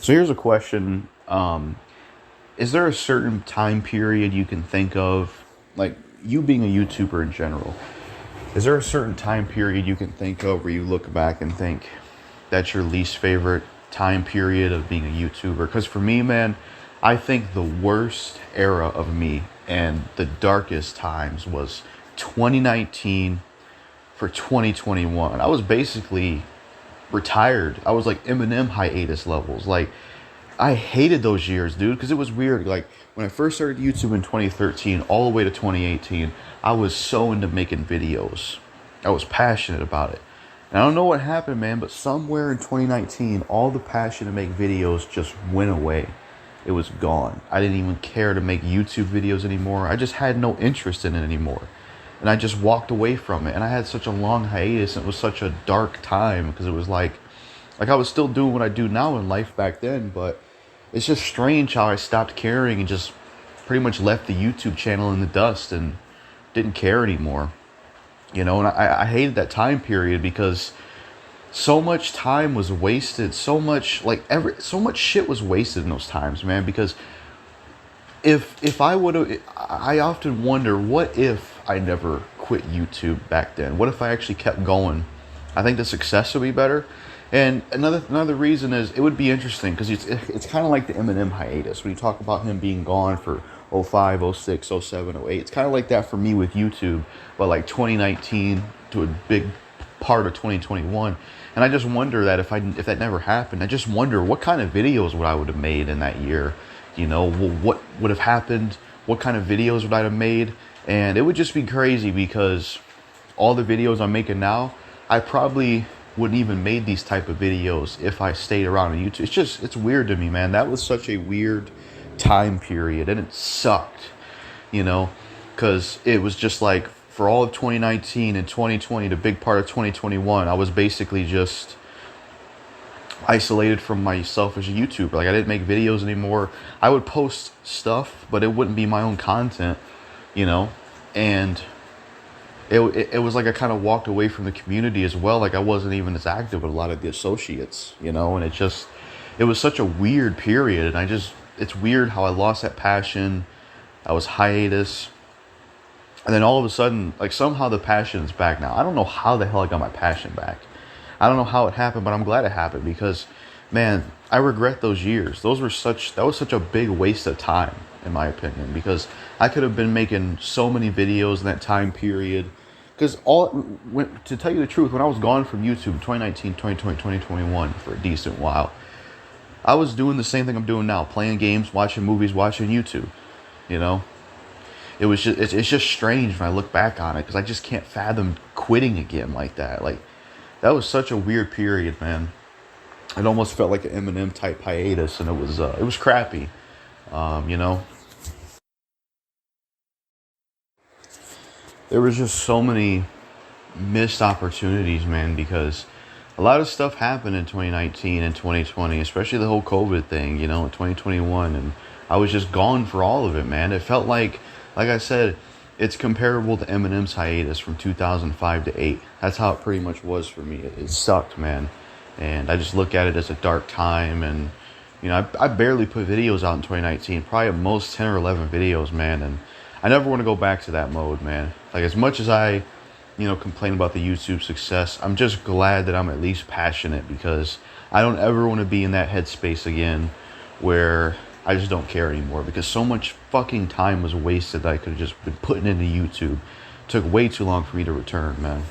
So here's a question. Is there a certain time period you can think of, like you being a YouTuber in general, is there a certain time period you can think of where you look back and think that's your least favorite time period of being a YouTuber? Because for me, man, I think the worst era of me and the darkest times was 2019 for 2021. I was basically retired. I was like Eminem hiatus levels. Like, I hated those years, dude, because it was weird. Like, when I first started YouTube in 2013 all the way to 2018, I was so into making videos. I was passionate about it. And I don't know what happened, man, but somewhere in 2019, all the passion to make videos just went away. It was gone. I didn't even care to make YouTube videos anymore. I just had no interest in it anymore. And I just walked away from it. And I had such a long hiatus. And it was such a dark time because it was like I was still doing what I do now in life back then, but it's just strange how I stopped caring and just pretty much left the YouTube channel in the dust and didn't care anymore. And I hated that time period because so much time was wasted, so much shit was wasted in those times, man. Because if I would have, I often wonder, what if I never quit YouTube back then? What if I actually kept going? I think the success would be better. And another reason is it would be interesting because it's kind of like the Eminem hiatus when you talk about him being gone for '05, '06, '07, '08. It's kind of like that for me with YouTube, but like 2019 to a big part of 2021. And I just wonder that if that never happened, I just wonder what kind of videos would I would have made in that year. What would have happened? What kind of videos would I have made? And it would just be crazy because all the videos I'm making now, I probably wouldn't even made these type of videos if I stayed around on YouTube. It's weird to me, man. That was such a weird time period, and it sucked, because it was just like for all of 2019 and 2020, the big part of 2021, I was basically just isolated from myself as a YouTuber. Like, I didn't make videos anymore. I would post stuff, but it wouldn't be my own content, and it was like I kind of walked away from the community as well. Like, I wasn't even as active with a lot of the associates, and it was such a weird period. And it's weird how I lost that passion. I was hiatus. And then all of a sudden, like, somehow the passion's back now. I don't know how the hell I got my passion back. I don't know how it happened, but I'm glad it happened because, man, I regret those years. That was such a big waste of time, in my opinion, because I could have been making so many videos in that time period. Because to tell you the truth, when I was gone from YouTube 2019, 2020, 2021 for a decent while, I was doing the same thing I'm doing now, playing games, watching movies, watching YouTube. You know, it's just strange when I look back on it because I just can't fathom quitting again like that. Like, that was such a weird period, man. It almost felt like an Eminem type hiatus, and it was crappy. You know, there was just so many missed opportunities, man, because a lot of stuff happened in 2019 and 2020, especially the whole COVID thing, in 2021, and I was just gone for all of it, man. It felt like I said, it's comparable to Eminem's hiatus from 2005 to 8. That's how it pretty much was for me. It sucked, man. And I just look at it as a dark time, and I barely put videos out in 2019, probably at most 10 or 11 videos, man, and I never want to go back to that mode, man. Like, as much as I complain about the YouTube success, I'm just glad that I'm at least passionate, because I don't ever want to be in that headspace again where I just don't care anymore, because so much fucking time was wasted that I could have just been putting into YouTube. It took way too long for me to return, man.